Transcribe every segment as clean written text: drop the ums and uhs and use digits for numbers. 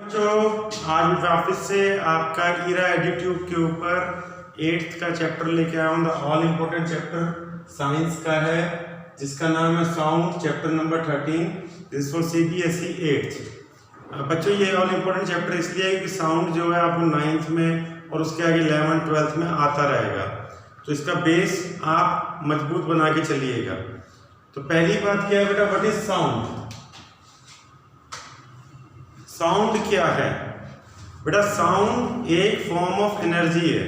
बच्चों आज वापस से आपका ईरा एडिट्यूब के ऊपर 8th का चैप्टर लेके आया हूँ। ऑल इम्पोर्टेंट चैप्टर साइंस का है जिसका नाम है sound, chapter number 13। This for CBSE 8th। बच्चों ये ऑल इम्पोर्टेंट चैप्टर इसलिए है कि साउंड जो है आपको 9th में और उसके आगे 11th 12th में आता रहेगा, तो इसका बेस आप मजबूत बना के चलिएगा। तो पहली बात क्या है बेटा, व्हाट इज साउंड? साउंड क्या है बेटा? साउंड एक फॉर्म ऑफ एनर्जी है।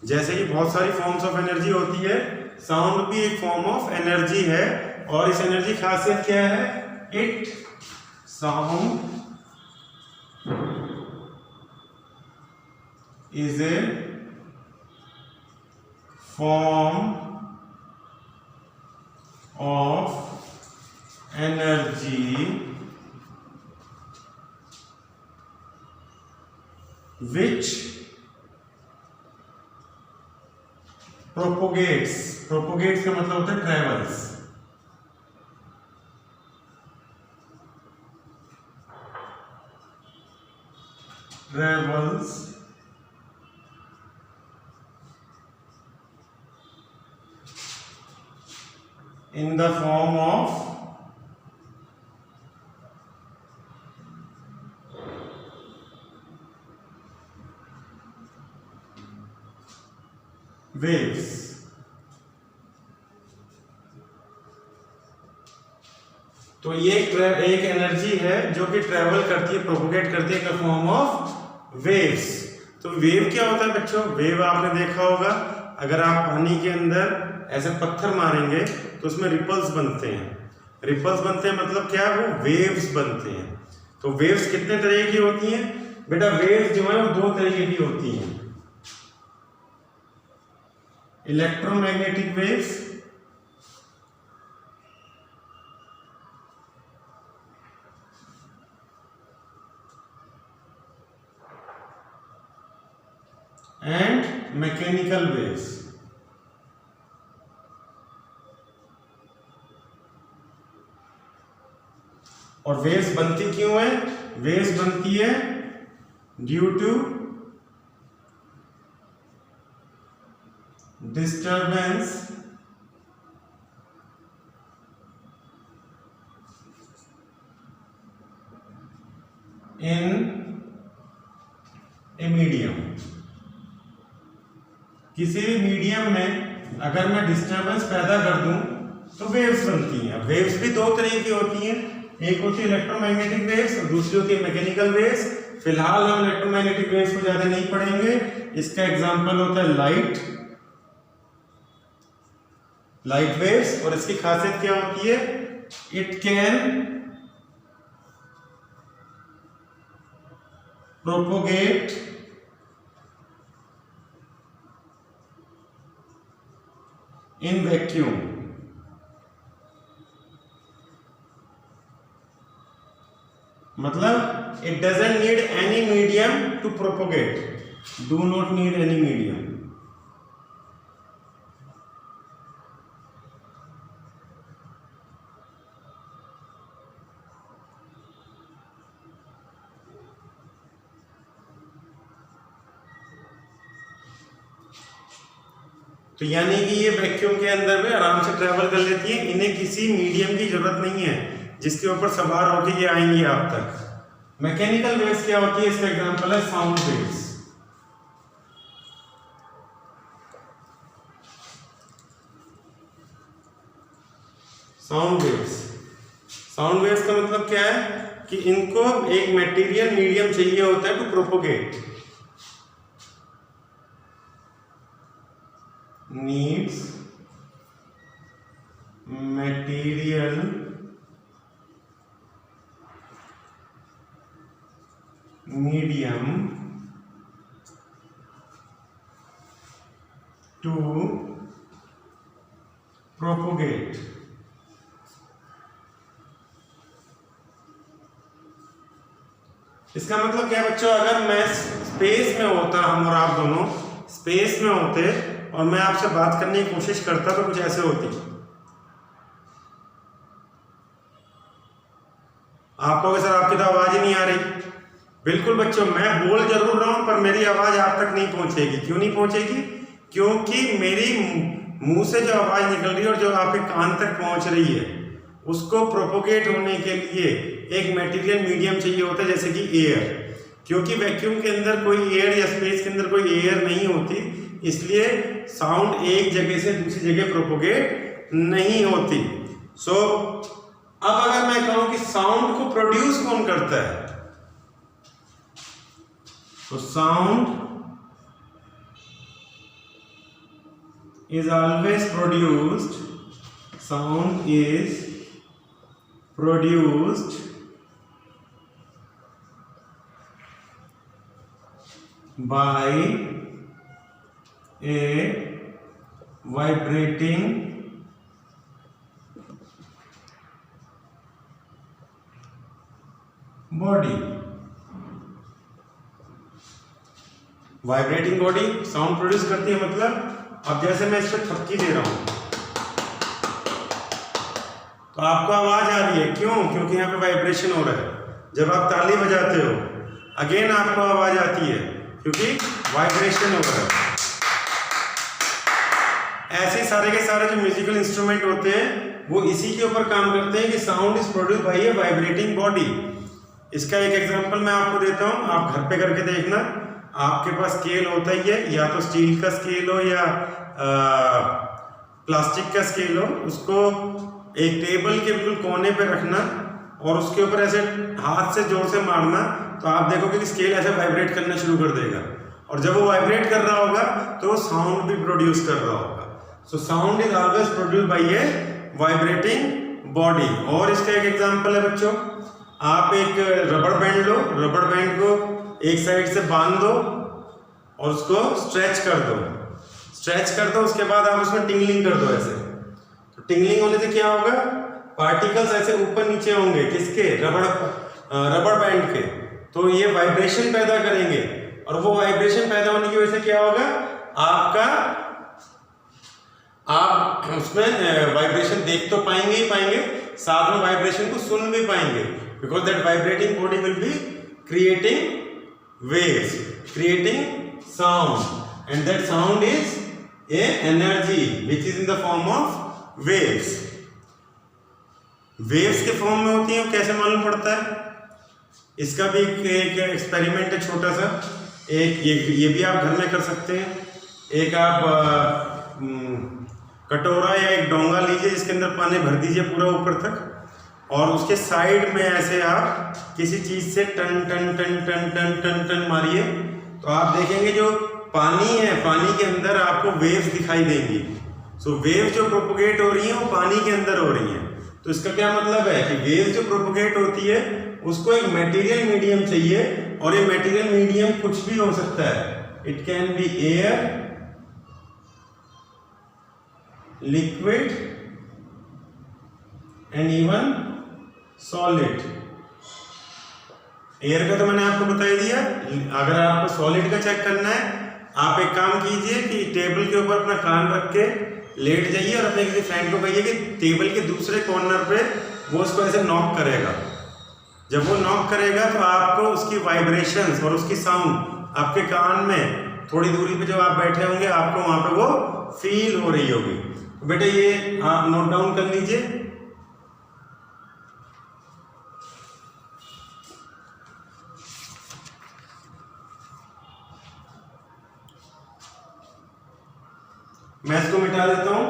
जैसे कि बहुत सारी फॉर्म्स ऑफ एनर्जी होती है, साउंड भी एक फॉर्म ऑफ एनर्जी है। और इस एनर्जी की खासियत क्या है? It sound is a form of energy which propagates का मतलब होता है travels in the form of waves। तो ये एक एनर्जी है जो कि ट्रेवल करती है, प्रोपोगेट करती है इन द फॉर्म ऑफ वेव्स। तो वेव क्या होता है बच्चों? वेव आपने देखा होगा, अगर आप पानी के अंदर ऐसे पत्थर मारेंगे तो उसमें रिपल्स बनते हैं। रिपल्स बनते हैं मतलब क्या? वो वेव्स बनते हैं। तो वेव्स कितने तरह की होती हैं बेटा? वेव्स जो है वो दो तरीके की होती हैं, electromagnetic waves and mechanical waves. और वेव्स बनती क्यों है? वेव्स बनती है due to disturbance in a medium। किसी भी मीडियम में अगर मैं डिस्टरबेंस पैदा कर दूं तो वेव्स बनती हैं। वेव्स भी दो तरह की होती हैं, एक होती है इलेक्ट्रोमैग्नेटिक वेव्स और दूसरी होती है मैकेनिकल वेव्स। फिलहाल हम इलेक्ट्रोमैग्नेटिक वेव्स को ज्यादा नहीं पढ़ेंगे। इसका एग्जांपल होता है लाइट वेव्स। और इसकी खासियत क्या होती है? It can propagate in vacuum. मतलब it doesn't need any medium to propagate, do not need any medium. तो यानी कि ये वैक्यूम के अंदर में आराम से ट्रेवल कर लेती है, इन्हें किसी मीडियम की जरूरत नहीं है जिसके ऊपर सवार होकर ये आएंगी आप तक। मैकेनिकल वेव्स क्या होती है? इसका एग्जांपल है साउंड वेव्स। साउंड वेव्स का मतलब क्या है कि इनको एक मटेरियल मीडियम चाहिए होता है to propagate. needs material medium to propagate। इसका मतलब क्या बच्चों? अगर मैं स्पेस में होता, हम और आप दोनों स्पेस में होते और मैं आपसे बात करने की कोशिश करता तो कुछ ऐसे होती। आप कहोगे सर आपकी तो आवाज ही नहीं आ रही, बिल्कुल बच्चों, मैं बोल जरूर रहा हूं पर मेरी आवाज आप तक नहीं पहुंचेगी। क्यों नहीं पहुंचेगी? क्योंकि मेरी मुंह से जो आवाज निकल रही है और जो आपके कान तक पहुंच रही है, उसको प्रोपोगेट होने के लिए एक मटेरियल मीडियम चाहिए होता है, जैसे कि एयर। क्योंकि वैक्यूम के अंदर कोई एयर या स्पेस के अंदर कोई एयर नहीं होती, इसलिए साउंड एक जगह से दूसरी जगह प्रोपोगेट नहीं होती। सो अब अगर मैं कहूं कि साउंड को प्रोड्यूस कौन करता है, तो sound is always produced, sound is produced by a vibrating body. Vibrating body sound produce करती है, मतलब अब जैसे मैं इस पर थपकी दे रहा हूं तो आपको आवाज आ रही है। क्यों? क्योंकि यहाँ पे वाइब्रेशन हो रहा है। जब आप ताली बजाते हो अगेन आपको आवाज आती है, क्योंकि वाइब्रेशन हो रहा है। ऐसे सारे के सारे जो म्यूजिकल इंस्ट्रूमेंट होते हैं वो इसी के ऊपर काम करते हैं कि sound is produce by A vibrating body. इसका एक एग्जांपल मैं आपको देता हूं, आप घर पे करके देखना। आपके पास स्केल होता ही है, या तो स्टील का स्केल हो या प्लास्टिक का स्केल हो, उसको एक टेबल के बिल्कुल कोने पे रखना और उसके ऊपर ऐसे हाथ से जोर से मारना, तो आप देखोगे कि स्केल ऐसे वाइब्रेट करना शुरू कर देगा। और जब वो वाइब्रेट कर रहा होगा तो साउंड भी प्रोड्यूस कर रहा होगा। So sound is always produce by A vibrating body. और इसका एक एग्जांपल है बच्चों, आप एक रबड़ बैंड लो, रबड़ बैंड को एक साइड से बांध दो और उसको स्ट्रेच कर दो, उसके बाद आप उसमें टिंगलिंग कर दो ऐसे। तो टिंगलिंग होने से क्या होगा, पार्टिकल्स ऐसे ऊपर नीचे होंगे, किसके? रबड़ बैंड के। तो ये वाइब्रेशन पैदा करेंगे और वो वाइब्रेशन पैदा होने की वजह से क्या होगा, आप उसमें वाइब्रेशन देख तो पाएंगे ही पाएंगे, साथ में वाइब्रेशन को सुन भी पाएंगे, because that vibrating body will be creating waves, creating sound, and that sound is a energy which is in the form of waves. waves के फॉर्म में होती है, कैसे मालूम पड़ता है? इसका भी एक एक्सपेरिमेंट है छोटा सा। एक ये भी आप घर में कर सकते हैं। एक आप कटोरा या एक डोंगा लीजिए जिसके अंदर पानी भर दीजिए पूरा ऊपर तक, और उसके साइड में ऐसे आप किसी चीज से टन टन टन टन टन टन टन मारिए, तो आप देखेंगे जो पानी है, पानी के अंदर आपको वेव्स दिखाई देंगी। सो वेव जो प्रोपोगेट हो रही है वो पानी के अंदर हो रही है। तो इसका क्या मतलब है कि वेव जो प्रोपोगेट होती है उसको एक मटेरियल मीडियम चाहिए, और ये मटेरियल मीडियम कुछ भी हो सकता है। It can be air, liquid and even solid. Air का तो मैंने आपको बता ही दिया। अगर आपको सॉलिड का चेक करना है, आप एक काम कीजिए कि टेबल के ऊपर अपना कान रख के लेट जाइए और अपने किसी फ्रेंड को कहिए कि टेबल के दूसरे कॉर्नर पे वो उसको ऐसे नॉक करेगा। जब वो नॉक करेगा तो आपको उसकी वाइब्रेशंस और उसकी साउंड आपके कान में थोड़ी दूरी पे जब आप बैठे होंगे आपको वहां पे वो फील हो रही होगी। तो बेटा ये आप नोट डाउन कर लीजिए। मैं इसको मिटा देता हूं।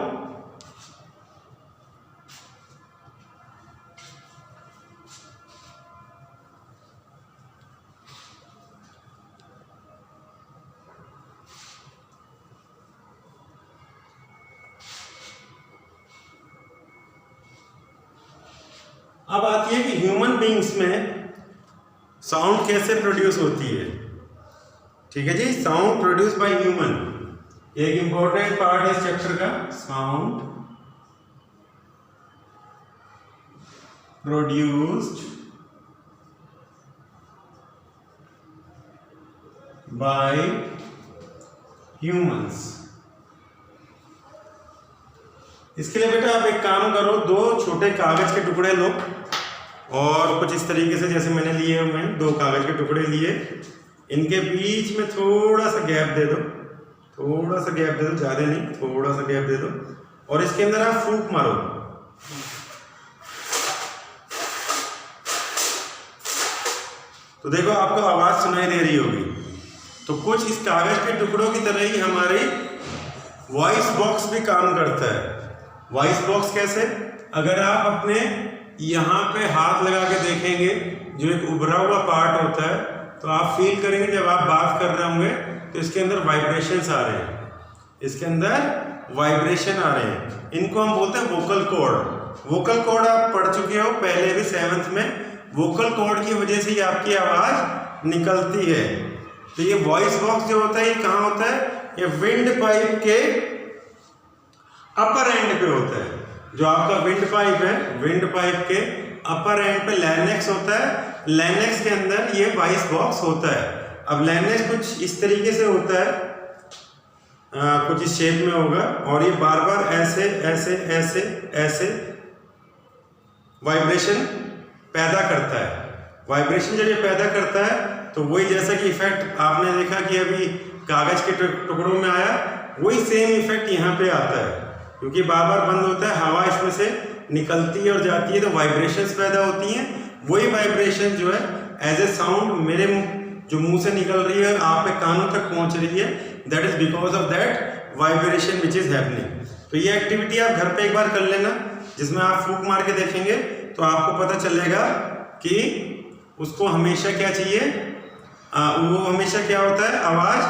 अब आती है कि ह्यूमन बीइंग्स में साउंड कैसे प्रोड्यूस होती है। ठीक है जी, साउंड प्रोड्यूस बाय ह्यूमन, एक इंपॉर्टेंट पार्ट है इस चैप्टर का। Sound produced by humans. इसके लिए बेटा आप एक काम करो, दो छोटे कागज के टुकड़े लो और कुछ इस तरीके से जैसे मैंने लिए हुए हैं, 2 कागज के टुकड़े लिए, इनके बीच में थोड़ा सा गैप दे दो, थोड़ा सा गैप दे दो, ज़्यादा नहीं, थोड़ा सा गैप दे दो, और इसके अंदर आप फूंक मारो। तो देखो आपको आवाज सुनाई दे रही होगी। तो कुछ इस कागज के टुकड़ों की तरह ही हमारी वॉइस बॉक्स भी काम करता है। वॉइस बॉक्स कैसे? अगर आप अपने यहाँ पे हाथ लगा के देखेंगे, जो एक उभरा हुआ पार्ट होता है, तो आप फील करेंगे जब आप बात कर रहे होंगे तो इसके अंदर वाइब्रेशंस आ रहे हैं, इसके अंदर वाइब्रेशन आ रहे हैं। इनको हम बोलते हैं वोकल कॉर्ड। वोकल कॉर्ड आप पढ़ चुके हो पहले भी 7th में। वोकल कॉर्ड की वजह से ही आपकी आवाज निकलती है। तो ये वॉइस बॉक्स जो होता है ये कहाँ होता है? ये विंड पाइप के अपर एंड पे होता है। जो आपका विंड पाइप है, विंड पाइप के अपर एंड पे लैरिंक्स होता है। लैरिंक्स के अंदर ये वॉइस बॉक्स होता है। अब लैरिंक्स कुछ इस तरीके से होता है, कुछ इस शेप में होगा, और ये बार बार ऐसे ऐसे ऐसे ऐसे वाइब्रेशन पैदा करता है। वाइब्रेशन जब ये पैदा करता है तो वही जैसा कि इफेक्ट आपने देखा कि अभी कागज के टुकड़ों में आया, वही सेम इफेक्ट यहाँ पे आता है, क्योंकि बार बार बंद होता है, हवा इसमें से निकलती है और जाती है, तो वाइब्रेशंस पैदा होती हैं। वही वाइब्रेशन जो है एज ए साउंड मेरे जो मुंह से निकल रही है आप पे कानों तक पहुंच रही है, that is because of that vibration which is happening. तो ये एक्टिविटी आप घर पे एक बार कर लेना, जिसमें आप फूंक मार के देखेंगे तो आपको पता चलेगा कि उसको हमेशा क्या चाहिए, वो हमेशा क्या होता है, आवाज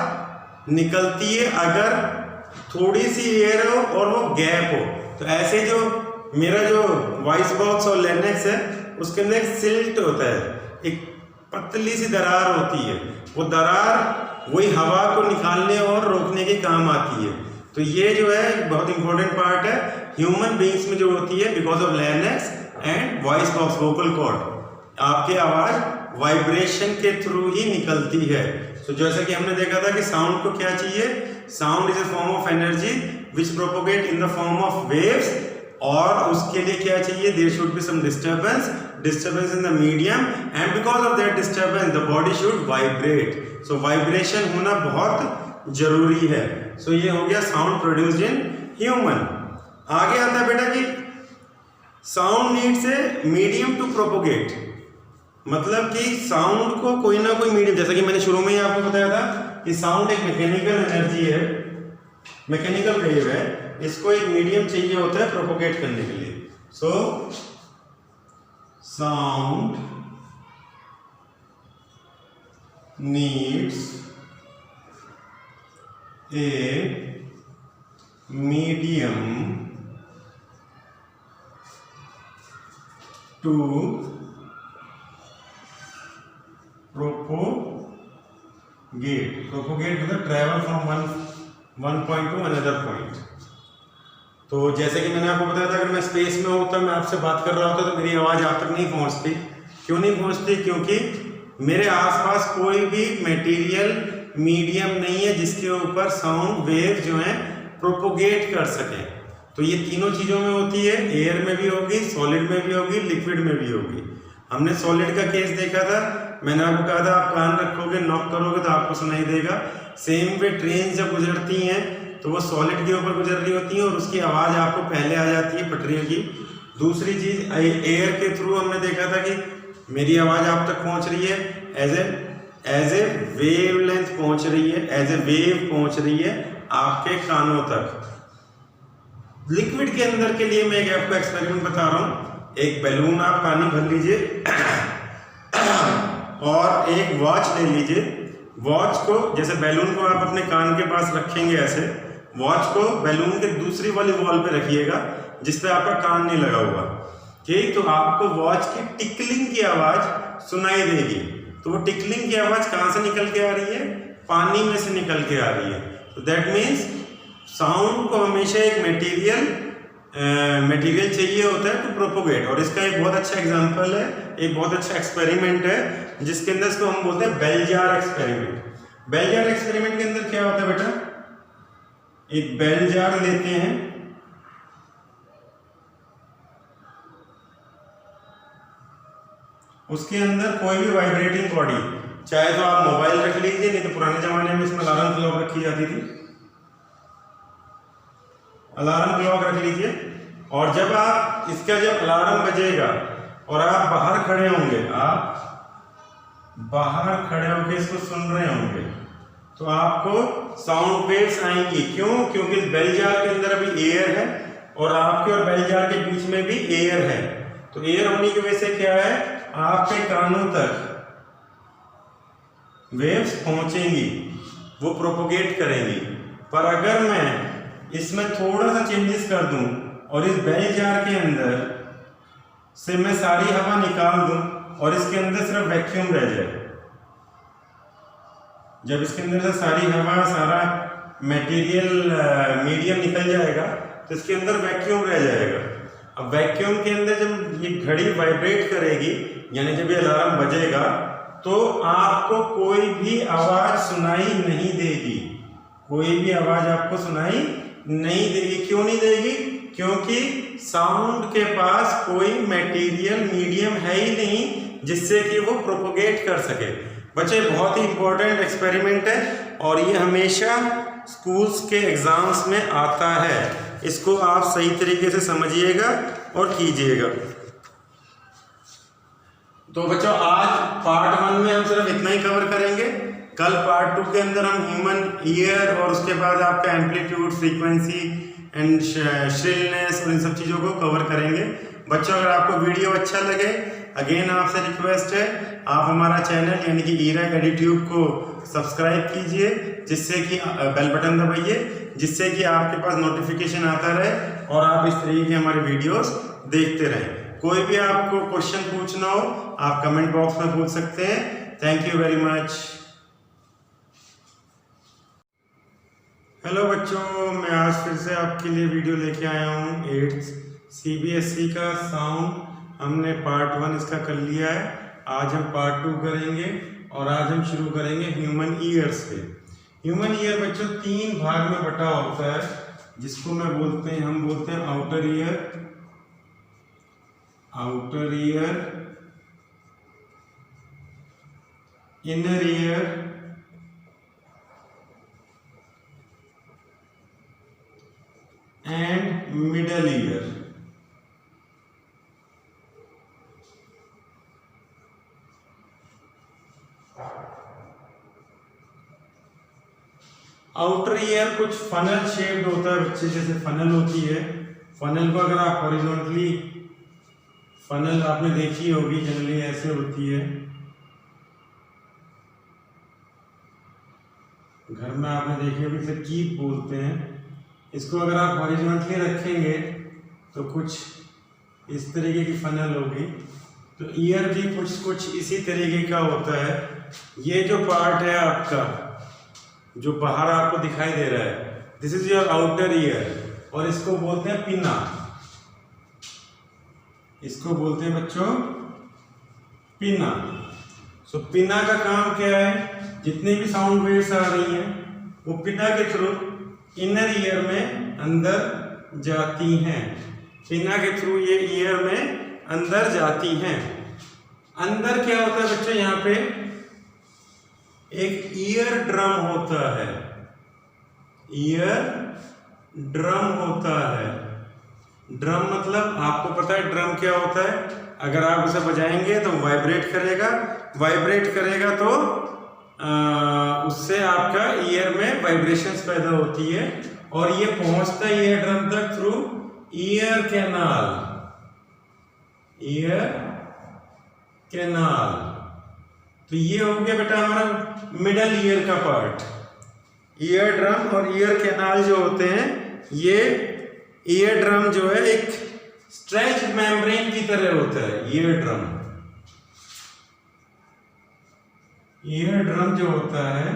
निकलती है अगर थोड़ी सी एयर हो और वो गैप हो। तो ऐसे जो मेरा जो वॉइस बॉक्स और लैरिंक्स है उसके अंदर एक सिल्ट होता है, एक पतली सी दरार होती है। वो दरार वही हवा को निकालने और रोकने के काम आती है। तो ये जो है बहुत इंपॉर्टेंट पार्ट है ह्यूमन बीइंग्स में जो होती है, because of larynx and voice box, vocal cord. आपकी आवाज वाइब्रेशन के थ्रू ही निकलती है। तो जैसा कि हमने देखा था कि साउंड को क्या चाहिए, sound is a form of energy which propagate in the form of waves, और उसके लिए क्या चाहिए, there should be some disturbance in the medium, and because of that disturbance the body should vibrate. So vibration होना बहुत जरूरी है। सो ये हो गया साउंड प्रोड्यूस्ड इन ह्यूमन। आगे आता है बेटा कि sound needs a medium to propagate, मतलब कि साउंड को कोई ना कोई मीडियम, जैसा कि मैंने शुरू में ही आपको बताया था कि साउंड एक मैकेनिकल एनर्जी है, मैकेनिकल वेव है, इसको एक मीडियम चाहिए होता है प्रोपोगेट करने के लिए। So sound needs a medium to propagate मतलब travel from one point to another point. तो जैसे कि मैंने आपको बताया था, अगर मैं स्पेस में होता, मैं आपसे बात कर रहा होता, तो मेरी आवाज़ आप तक नहीं पहुंचती। क्यों नहीं पहुंचती? क्योंकि मेरे आसपास कोई भी मटेरियल मीडियम नहीं है जिसके ऊपर साउंड वेव जो है प्रोपोगेट कर सके। तो ये तीनों चीज़ों में होती है, एयर में भी होगी, सॉलिड में भी होगी, लिक्विड में भी होगी। हमने सॉलिड का केस देखा था, मैंने आपको कहा था आप कान रखोगे, नॉक करोगे तो आपको सुनाई देगा। सेम वे ट्रेन जब गुजरती हैं तो वो सॉलिड के ऊपर गुजर रही होती हैं और उसकी आवाज़ आपको पहले आ जाती है पटरियों की। दूसरी चीज़ एयर के थ्रू हमने देखा था कि मेरी आवाज़ आप तक पहुंच रही है, एज ए वेव लेंथ पहुंच रही है, एज ए वेव पहुंच रही है आपके कानों तक। लिक्विड के अंदर के लिए मैं एक आपको एक्सपेरिमेंट बता रहा हूँ। एक बैलून आप पानी भर लीजिए और एक वॉच ले लीजिए। वॉच को, जैसे बैलून को आप अपने कान के पास रखेंगे ऐसे, वॉच को बैलून के दूसरी वाली वॉल पे रखिएगा जिस पे आपका कान नहीं लगा हुआ, ठीक। तो आपको वॉच की टिकलिंग की आवाज सुनाई देगी। तो वो टिकलिंग की आवाज कहाँ से निकल के आ रही है? पानी में से निकल के आ रही है। तो दैट मीन्स साउंड को हमेशा एक मटेरियल चाहिए होता है टू प्रोपोगेट। और इसका एक बहुत अच्छा एग्जांपल है, एक बहुत अच्छा एक्सपेरिमेंट है जिसके अंदर इसको हम बोलते हैं bell jar experiment. Bell jar experiment के अंदर क्या होता है बेटा, एक बेल जार लेते हैं, उसके अंदर कोई भी वाइब्रेटिंग बॉडी, चाहे तो आप मोबाइल रख लीजिए, नहीं तो पुराने जमाने में इसमें अलार्म क्लॉक रखी जाती थी, अलार्म क्लॉक रख लीजिए। और जब आप इसका जब अलार्म बजेगा और आप बाहर खड़े होंगे, आप बाहर खड़े होकर इसको सुन रहे होंगे, तो आपको साउंड वेव्स आएंगी। क्यों? क्योंकि बेल जार के अंदर अभी एयर है और आपके और बेल जार के बीच में भी एयर है। तो एयर होने की वजह से क्या है, आपके कानों तक वेव्स पहुंचेंगी, वो प्रोपोगेट करेंगी। पर अगर मैं इसमें थोड़ा सा चेंजेस कर दूं और इस बेल जार के अंदर से मैं सारी हवा निकाल दूं और इसके अंदर सिर्फ वैक्यूम रह जाए, जब इसके अंदर से सारी हवा, सारा मटेरियल मीडियम निकल जाएगा तो इसके अंदर वैक्यूम रह जाएगा। अब वैक्यूम के अंदर जब ये घड़ी वाइब्रेट करेगी, यानी जब ये अलार्म बजेगा, तो आपको कोई भी आवाज सुनाई नहीं देगी, कोई भी आवाज आपको सुनाई नहीं देगी। क्यों नहीं देगी? क्योंकि साउंड के पास कोई मटेरियल मीडियम है ही नहीं जिससे कि वो प्रोपोगेट कर सके। बच्चे, बहुत ही इंपॉर्टेंट एक्सपेरिमेंट है और ये हमेशा स्कूल्स के एग्जाम्स में आता है। इसको आप सही तरीके से समझिएगा और कीजिएगा। तो बच्चों, आज पार्ट 1 में हम सिर्फ इतना ही कवर करेंगे। कल पार्ट 2 के अंदर हम ह्यूमन ईयर और उसके बाद आपका एम्पलीट्यूड, फ्रीक्वेंसी एंड श्रिलनेस और इन सब चीज़ों को कवर करेंगे। बच्चों, अगर आपको वीडियो अच्छा लगे, अगेन आपसे रिक्वेस्ट है, आप हमारा चैनल यानी कि ERAC EduTube को सब्सक्राइब कीजिए, जिससे कि बेल बटन दबाइए, जिससे कि आपके पास नोटिफिकेशन आता रहे और आप इस तरीके के हमारे वीडियोस देखते रहें। कोई भी आपको क्वेश्चन पूछना हो, आप कमेंट बॉक्स में पूछ सकते हैं। Thank you very much. Hello बच्चों, मैं आज फिर से आपके लिए वीडियो लेके आया हूँ 8th CBSE का साउंड। हमने पार्ट 1 इसका कर लिया है, आज हम पार्ट 2 करेंगे और आज हम शुरू करेंगे ह्यूमन ईयर से। ह्यूमन ईयर बच्चों 3 भाग में बटा होता है, जिसको हम बोलते हैं outer ear, inner year and middle ear. Outer ear कुछ फनल शेप्ड होता है बच्चे, जैसे फनल होती है। फनल को अगर आप हॉरिजॉन्टली, फनल आपने देखी होगी, जनरली ऐसे होती है, घर में आपने देखी होगी, इसे कीप बोलते हैं। इसको अगर आप हॉरिजॉन्टली रखेंगे तो कुछ इस तरीके की फनल होगी। तो ईयर भी कुछ इसी तरीके का होता है। ये जो पार्ट है आपका, जो बाहर आपको दिखाई दे रहा है, this is your outer ear और इसको बोलते हैं पिना। इसको बोलते हैं बच्चों पिना। सो पिना का काम क्या है? जितनी भी साउंड वेव्स आ रही हैं वो पिना के थ्रू इनर ईयर में अंदर जाती हैं। पिना के थ्रू ये ईयर में अंदर जाती हैं। अंदर क्या होता है बच्चों? यहाँ पे एक ईयर ड्रम होता है, ईयर ड्रम होता है। ड्रम मतलब आपको पता है ड्रम क्या होता है? अगर आप उसे बजाएंगे तो वाइब्रेट करेगा, वाइब्रेट करेगा तो उससे आपका ईयर में वाइब्रेशंस पैदा होती है और ये पहुंचता है ईयर ड्रम तक through ear canal, ear canal. तो ये हो गया बेटा हमारा मिडल ईयर का पार्ट। ईयर ड्रम और ईयर कैनाल जो होते हैं, ये ईयर ड्रम जो है एक स्ट्रेच्ड मेम्ब्रेन की तरह होता है। ईयर ड्रम, ईयर ड्रम जो होता है,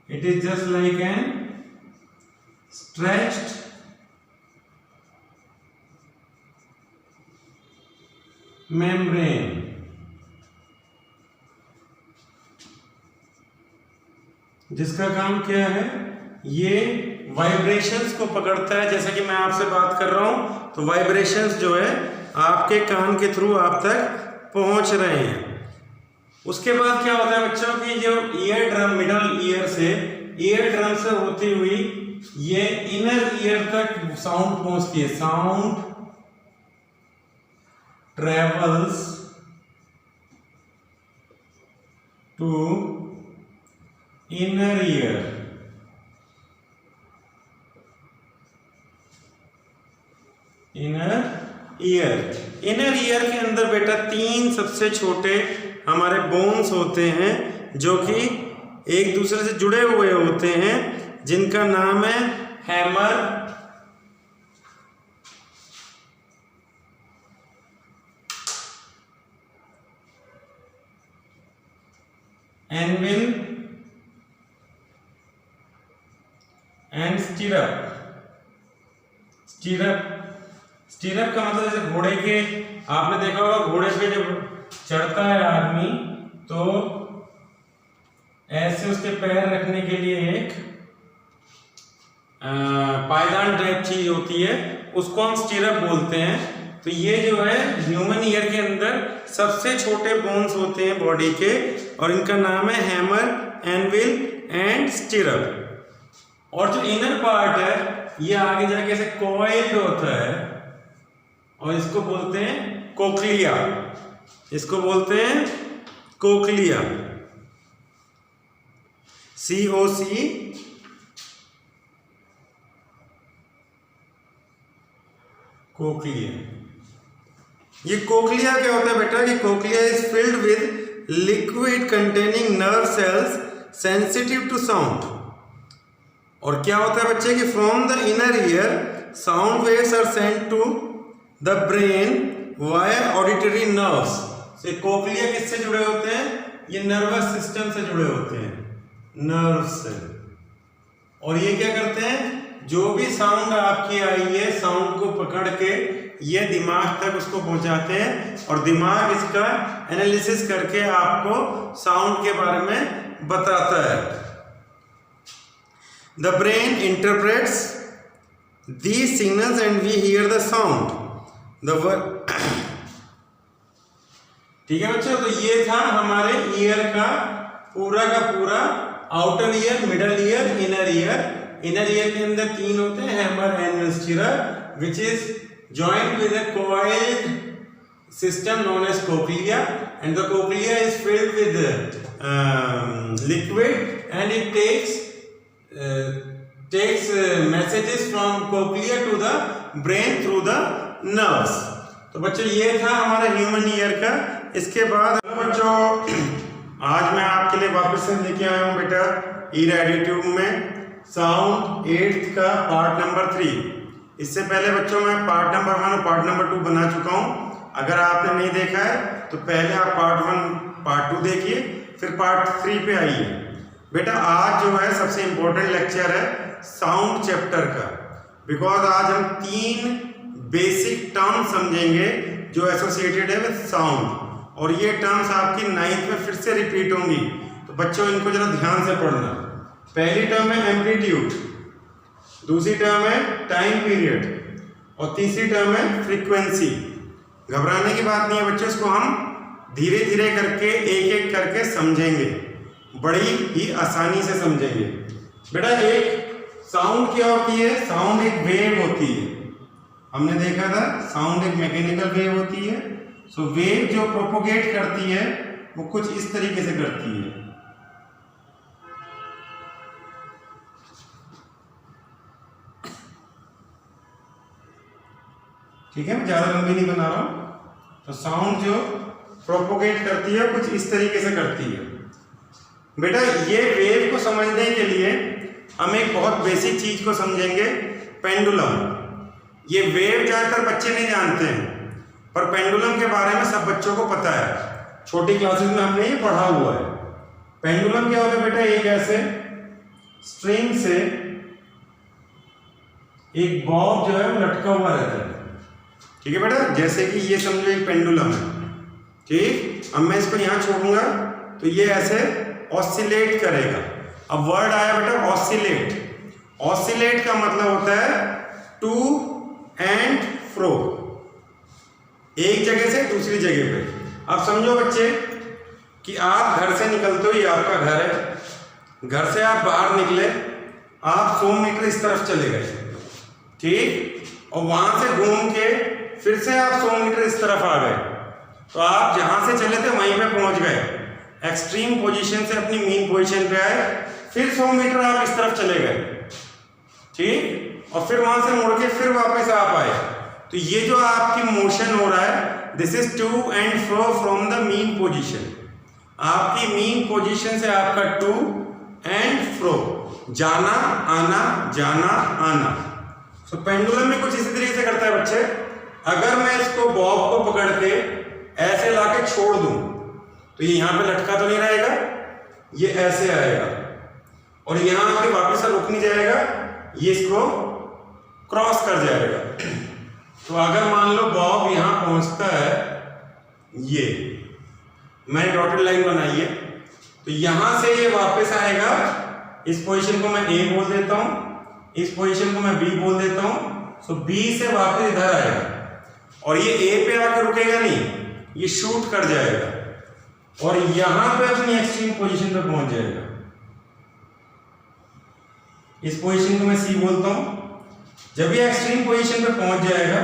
it is just like an stretched membrane. जिसका काम क्या है? ये वाइब्रेशंस को पकड़ता है। जैसा कि मैं आपसे बात कर रहा हूं तो वाइब्रेशंस जो है आपके कान के थ्रू आप तक पहुंच रहे हैं। उसके बाद क्या होता है बच्चों की जो ईयर ड्रम मिडल ईयर से होती हुई ये इनर ईयर तक साउंड पहुंचती है। Sound travels to inner ear. Inner ear के अंदर बेटा 3 सबसे छोटे हमारे बोन्स होते हैं जो कि एक दूसरे से जुड़े हुए होते हैं, जिनका नाम है hammer, anvil and stirrup. Stirrup का मतलब जैसे घोड़े के, आपने देखा होगा घोड़े पे जब चढ़ता है आदमी तो ऐसे उसके पैर रखने के लिए एक पायदान टाइप चीज होती है, उसको हम स्टिरअप बोलते हैं। तो ये जो है ह्यूमन ईयर के अंदर सबसे छोटे बोन्स होते हैं बॉडी के, और इनका नाम है हैमर, एनविल एंड स्टिरअप। और जो इनर पार्ट है ये आगे जाके ऐसे कॉइल्ड होता है और इसको बोलते हैं कोक्लिया। इसको बोलते हैं कोक्लिया, COC। कोक्लिया। ये कोक्लिया क्या होता है बेटा कि cochlea is filled with liquid containing nerve cells sensitive to sound. और क्या होता है बच्चे कि from the inner ear sound waves are sent to the brain via auditory nerves. से कोक्लिया किससे जुड़े होते हैं? ये नर्वस सिस्टम से जुड़े होते हैं, नर्व से। और ये क्या करते हैं, जो भी साउंड आपकी आई है साउंड को पकड़ के ये दिमाग तक उसको पहुंचाते हैं और दिमाग इसका एनालिसिस करके आपको साउंड के बारे में बताता है। The brain interprets these signals and we hear the sound. ठीक है बच्चों, तो ये था हमारे ईयर का पूरा outer ear, middle ear, inner ear. Inner ear के अंदर 3 होते हैं, hammer, anvil, stirrup, which is joined with a coiled system known as cochlea, and the cochlea is filled with liquid and it takes messages from cochlea to the brain through the nerves। तो बच्चों ये था हमारा human ear का। इसके बाद बच्चों आज मैं आपके लिए वापस से लेके आया हूँ बेटा ईयर एडिट्यूड में साउंड 8th का पार्ट नंबर 3। इससे पहले बच्चों मैं पार्ट नंबर 1 और पार्ट नंबर 2 बना चुका हूँ। अगर आपने नहीं देखा है तो पहले आप पार्ट 1 पार्ट 2 देखिए, फिर पार्ट 3 पे आइए। बेटा आज जो है सबसे इम्पोर्टेंट लेक्चर है साउंड चैप्टर का, बिकॉज आज हम 3 बेसिक टर्म समझेंगे जो एसोसिएटेड है विद साउंड, और ये टर्म्स आपकी 9th में फिर से रिपीट होंगी। तो बच्चों इनको जरा ध्यान से पढ़ना। पहली टर्म है एम्पलीट्यूड, दूसरी टर्म है टाइम पीरियड, और तीसरी टर्म है फ्रीक्वेंसी। घबराने की बात नहीं है बच्चों, इसको हम धीरे धीरे करके एक एक करके समझेंगे, बड़ी ही आसानी से समझेंगे। बेटा एक साउंड क्या होती है? साउंड एक वेव होती है। हमने देखा था साउंड एक मैकेनिकल वेव होती है। सो वेव जो प्रोपोगेट करती है वो कुछ इस तरीके से करती है। ठीक है, मैं ज्यादा लंबी नहीं बना रहा हूं। तो साउंड जो प्रोपोगेट करती है कुछ इस तरीके से करती है। बेटा ये वेव को समझने के लिए हम एक बहुत बेसिक चीज को समझेंगे, पेंडुलम। ये वेव ज्यादातर बच्चे नहीं जानते हैं, पर पेंडुलम के बारे में सब बच्चों को पता है। छोटी क्लासेस में हमने ये पढ़ा हुआ है। पेंडुलम क्या होता है बेटा? एक ऐसे स्ट्रिंग से एक बॉब जो है वो लटका हुआ रहता है। ठीक है बेटा, जैसे कि ये समझो एक पेंडुलम है। ठीक, अब मैं इसको यहां छोड़ूंगा तो ये ऐसे ऑसिलेट करेगा। अब वर्ड आया बेटा ऑसिलेट। ऑसिलेट का मतलब होता है टू एंड फ्रो, एक जगह से दूसरी जगह पे। अब समझो बच्चे कि आप घर से निकलते हो, ये आपका घर है, घर से आप बाहर निकले, आप 100 मीटर इस तरफ चले गए, ठीक, और वहां से घूम के फिर से आप 100 मीटर इस तरफ आ गए, तो आप जहां से चले थे वहीं पे पहुंच गए। एक्सट्रीम पोजीशन से अपनी मीन पोजीशन पे आए, फिर 100 मीटर आप इस तरफ चले गए, ठीक, और फिर वहां से मुड़ के फिर वापस आप आए। तो ये जो आपकी मोशन हो रहा है, this is to and fro from the mean position. आपकी मीन पोजीशन से आपका टू एंड फ्रो, जाना आना जाना आना। सो पेंडुलम में कुछ इसी तरीके से करता है बच्चे। अगर मैं इसको बॉब को पकड़ के ऐसे लाके छोड़ दूं तो ये यहां पे लटका तो नहीं रहेगा, ये ऐसे आएगा और यहां आके वापस से रुक नहीं जाएगा, ये इसको क्रॉस कर जाएगा। तो अगर मान लो बॉब यहां पहुंचता है, ये मैंने डॉटेड लाइन बनाई है, तो यहां से ये वापस आएगा, इस पोजीशन को मैं ए बोल देता हूं, इस पोजीशन को मैं बी बोल देता हूं। सो बी से वापस इधर आएगा और ये ए पे आकर रुकेगा नहीं, ये शूट कर जाएगा और यहां पे अपनी एक्सट्रीम पोजीशन पे पहुंच जाएगा। इस पोजीशन को मैं सी बोलता हूं। जब ये एक्सट्रीम पोजीशन पे पहुंच जाएगा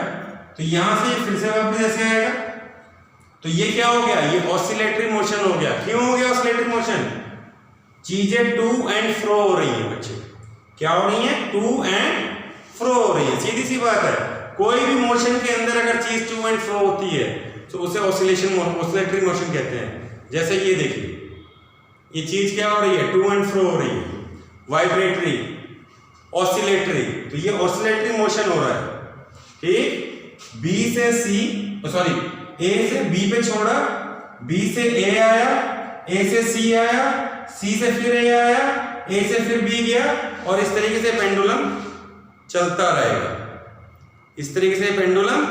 तो यहां से ये फिर से वापस ऐसे आएगा। तो ये क्या हो गया, ये ऑसिलेटरी मोशन हो गया। क्यों हो गया ऑसिलेटरी मोशन? चीजें टू एंड फ्रो हो रही है बच्चे। क्या हो रही है? टू एंड फ्रो हो रही है। सीधी सी बात है, कोई भी मोशन के अंदर अगर चीज टू एंड फ्रो होती है तो उसे ऑसिलेशन ऑसिलेटरी मोशन कहते हैं। जैसे ये देखिए, ये चीज क्या हो रही है? टू एंड फ्रो हो रही है, वाइब्रेटरी, ऑसिलेटरी। तो ये ऑसिलेटरी मोशन हो रहा है, ठीक। बी से सी, सॉरी ए से बी पे छोड़ा, बी से ए आया, ए से सी आया, सी से फिर ए आया, ए से फिर बी गया और इस तरीके से पेंडुलम चलता रहेगा। इस तरीके से पेंडुलम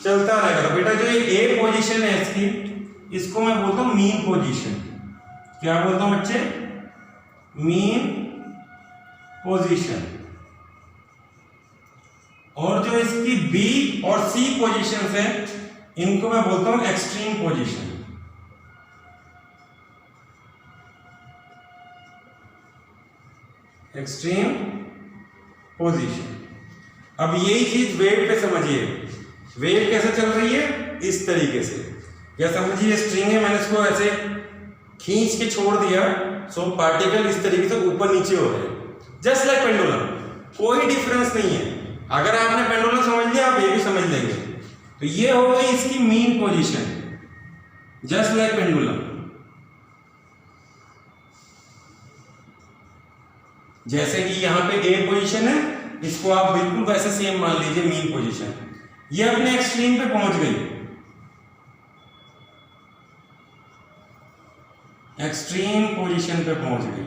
चलता रहेगा। तो बेटा जो ये ए पोजीशन है इसकी, इसको मैं बोलता हूं मीन पोजीशन। क्या बोलता हूं बच्चे? Mean position. और जो इसकी बी और सी पोजीशन है, इनको मैं बोलता हूं एक्सट्रीम पोजीशन। Extreme position. अब यही चीज वेव पे समझिए। वेव कैसे चल रही है? इस तरीके से। या समझिए स्ट्रिंग है, मैंने इसको ऐसे खींच के छोड़ दिया, सो पार्टिकल इस तरीके से ऊपर नीचे हो रहे हैं, जस्ट लाइक पेंडुलम। कोई डिफरेंस नहीं है। अगर आपने पेंडुलम समझ लिया, आप ये भी समझ लेंगे। तो ये हो गई इसकी mean position, just like pendulum. जैसे कि यहां पे ए पोजीशन है, इसको आप बिल्कुल वैसे सेम मान लीजिए मीन पोजीशन। ये अपने एक्सट्रीम पे पहुंच गई, एक्सट्रीम पोजीशन पे पहुंच गई।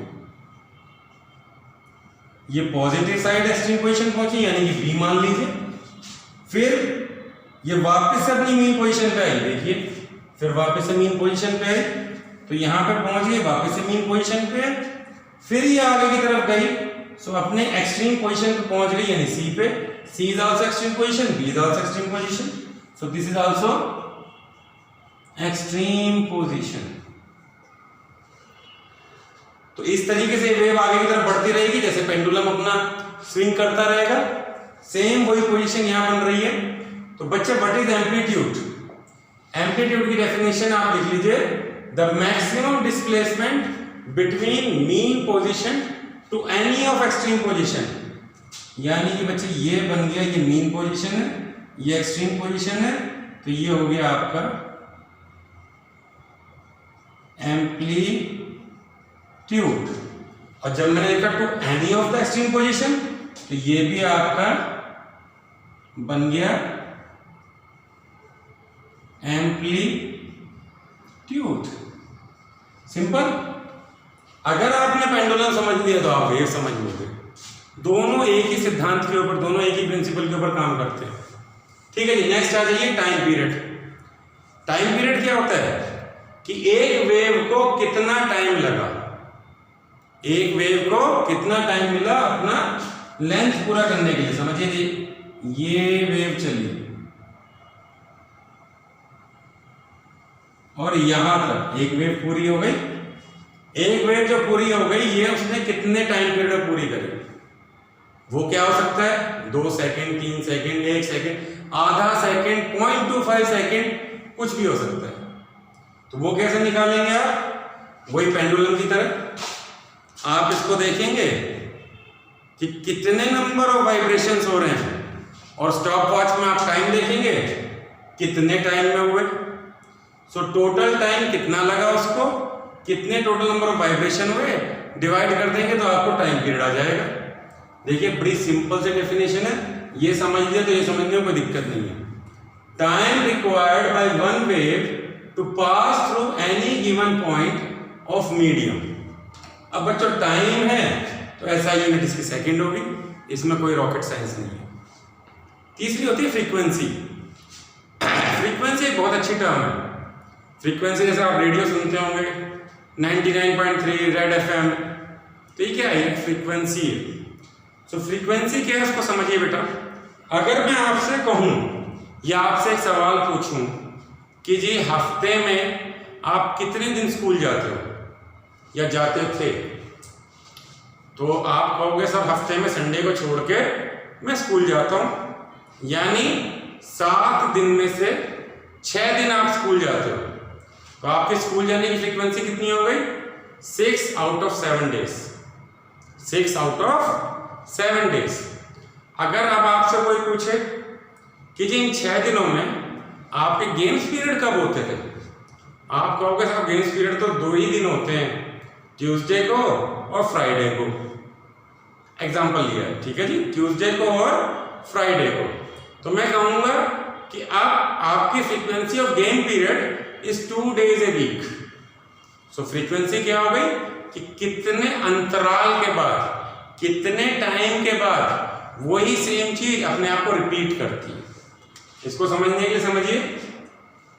ये पॉजिटिव साइड एक्सट्रीम पोजीशन पहुंची, यानी कि बी मान लीजिए। फिर ये वापस से अपनी मीन पोजीशन पे आई, देखिए, फिर वापस से मीन पोजीशन पे आई, तो यहां पे पहुंच गई, वापस से मीन पोजीशन पे, फिर ये आगे की तरफ गई, सो अपने एक्सट्रीम पोजीशन पे पहुंच गई, यानी सी पे। C is also extreme position, B is also extreme position, so this is also extreme position. तो इस तरीके से वेव आगे की तरफ बढ़ती रहेगी, जैसे पेंडुलम अपना स्विंग करता रहेगा। सेम वही पोजीशन यहां बन रही है। तो बच्चे, व्हाट इज एम्पलीट्यूड? एम्पलीट्यूड की डेफिनेशन आप लिख लीजिए, the maximum displacement between mean position to any of extreme position. यानी कि बच्चे ये बन गया, ये मीन पोजीशन है, ये एक्सट्रीम पोजीशन है, तो ये हो गया आपका एम्पलीट्यूड। और जब मैंने लिखा to any of the extreme position, तो ये भी आपका बन गया एम्पलीट्यूड। सिंपल। अगर आपने पेंडुलम समझ लिया तो आप वेव समझ लोगे। दोनों एक ही सिद्धांत के ऊपर, दोनों एक ही प्रिंसिपल के ऊपर काम करते हैं। ठीक है जी, नेक्स्ट आ जाइए टाइम पीरियड। टाइम पीरियड क्या होता है कि एक वेव को कितना टाइम लगा, एक वेव को कितना टाइम मिला अपना लेंथ पूरा करने के लिए। समझिए जी, ये वेव चली, और यहां तक एक वेव पूरी हो गई। एक वेव जो पूरी हो गई ये उसने कितने टाइम पीरियड में पूरी करी? वो क्या हो सकता है? 2 सेकंड, 3 सेकंड, 1 सेकंड, आधा सेकंड, 0.25 सेकंड, कुछ भी हो सकता है। तो वो कैसे निकालेंगे आप? वही पेंडुलम की तरह आप इसको देखेंगे कि कितने नंबर ऑफ वाइब्रेशंस हो रहे हैं, और स्टॉप वॉच में आप टाइम देखेंगे कितने टाइम में हुए। सो टोटल टाइम कितना लगा उसको, कितने टोटल नंबर ऑफ वाइब्रेशन हुए, डिवाइड कर देंगे तो आपको टाइम पीरियड आ जाएगा। देखिए बड़ी सिंपल से डेफिनेशन है, ये समझ लिया तो ये समझने में कोई दिक्कत नहीं है। Time required by one wave to pass through any given point of medium. अब बच्चों टाइम है तो ऐसा यूनिट इसकी सेकंड होगी, इसमें कोई रॉकेट साइंस नहीं है। तीसरी होती है फ्रीक्वेंसी। फ्रीक्वेंसी एक बहुत अच्छी टर्म है। फ्रीक्वेंसी जैसे आप रेडियो सुनते होंगे 99.3 रेड एफएम, तो ये क्या है? फ्रीक्वेंसी है। सो फ्रीक्वेंसी क्या है उसको समझिए बेटा। अगर मैं आपसे कहूं या आपसे एक सवाल पूछूं कि जी हफ्ते में आप कितने दिन स्कूल जाते हो या जाते थे, तो आप कहोगे सर हफ्ते में संडे को छोड़ के मैं स्कूल जाता हूं, यानी 7 दिन में से 6 दिन आप स्कूल जाते हो। तो आपके स्कूल जाने की फ्रीक्वेंसी कितनी हो गई? 6 out of 7 days. 6 out of 7 days. अगर अब आपसे कोई पूछे कि जी इन 6 दिनों में आपके गेम्स पीरियड कब होते थे, आप कहोगे साहब गेम्स पीरियड तो 2 ही दिन होते हैं, ट्यूसडे को और फ्राइडे को। एग्जाम्पल लिया है, ठीक है जी, ट्यूसडे को और फ्राइडे को। तो मैं कहूंगा कि अब आपकी frequency of game period is 2 days a week. So frequency क्या हो गई कि कितने अंतराल के बाद, कितने टाइम के बाद वही सेम चीज अपने आप को रिपीट करती है। इसको समझने के लिए समझिए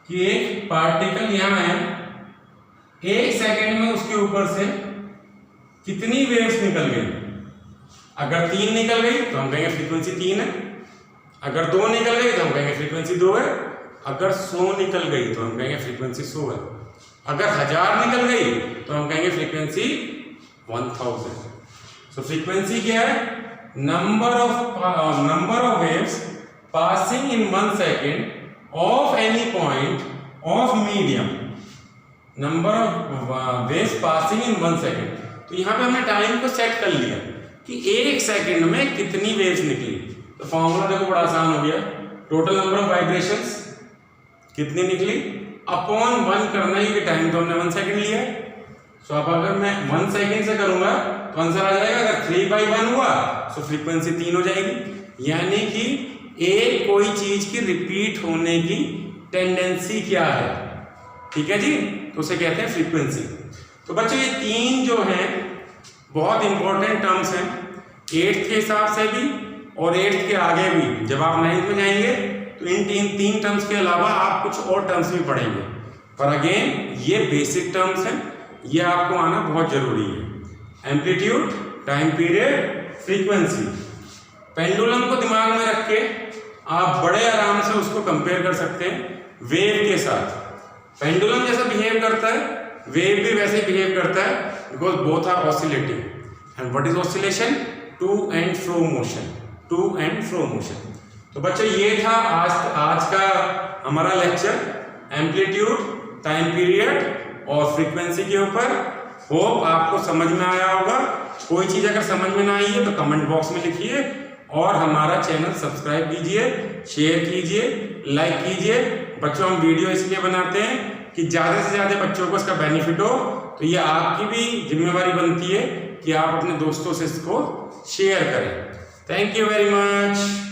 कि एक पार्टिकल यहां है, 1 सेकेंड में उसके ऊपर से कितनी वेव्स निकल गई। अगर 3 निकल गई तो हम कहेंगे फ्रीक्वेंसी 3 है, अगर 2 निकल गई तो हम कहेंगे फ्रीक्वेंसी 2 है, अगर 100 निकल गई तो हम कहेंगे फ्रीक्वेंसी 100 है, अगर 1000 निकल गई तो हम कहेंगे फ्रीक्वेंसी 1000। सो फ्रीक्वेंसी क्या है? Number of waves passing in 1 second of any point of medium. Number of waves passing in 1 second. तो यहां पे हमने टाइम को सेट कर लिया कि 1 सेकेंड में कितनी वेव्स निकली। तो फॉर्मूला देखो बड़ा आसान हो गया, टोटल नंबर ऑफ वाइब्रेशंस कितनी निकली अपॉन 1 करना है, क्योंकि टाइम तो हमने 1 सेकेंड लिया है। सो अब अगर मैं 1 सेकेंड से करूंगा तो आंसर आ जाएगा, अगर 3/1 हुआ तो फ्रीक्वेंसी 3 हो जाएगी। यानी कि एक कोई चीज की रिपीट होने की टेंडेंसी क्या है, ठीक है जी, तो उसे कहते हैं फ्रीक्वेंसी। तो बच्चों ये 3 जो हैं बहुत इंपॉर्टेंट टर्म्स हैं 8th के हिसाब से भी और 8th के आगे भी। जब आप 9th में जाएंगे तो इन 3 टर्म्स के अलावा आप कुछ और टर्म्स भी पढ़ेंगे, पर अगेन ये बेसिक टर्म्स हैं, ये आपको आना बहुत जरूरी है। Amplitude, time period, frequency. Pendulum को दिमाग में रख के आप बड़े आराम से उसको कंपेयर कर सकते हैं वेव के साथ। पेंडुलम जैसा बिहेव करता है, वेव भी वैसे बिहेव करता है, because both are oscillating. And what is oscillation? To and fro motion, to and fro motion. तो बच्चों ये था आज का हमारा लेक्चर एम्पलीट्यूड, टाइम पीरियड और फ्रीक्वेंसी के ऊपर। होप आपको समझ में आया होगा। कोई चीज अगर समझ में ना आई है तो कमेंट बॉक्स में लिखिए, और हमारा चैनल सब्सक्राइब कीजिए, शेयर कीजिए, लाइक कीजिए। बच्चों हम वीडियो इसलिए बनाते हैं कि ज़्यादा से ज़्यादा बच्चों को इसका बेनिफिट हो, तो ये आपकी भी जिम्मेवारी बनती है कि आप अपने दोस्तों से इसको शेयर करें। Thank you very much.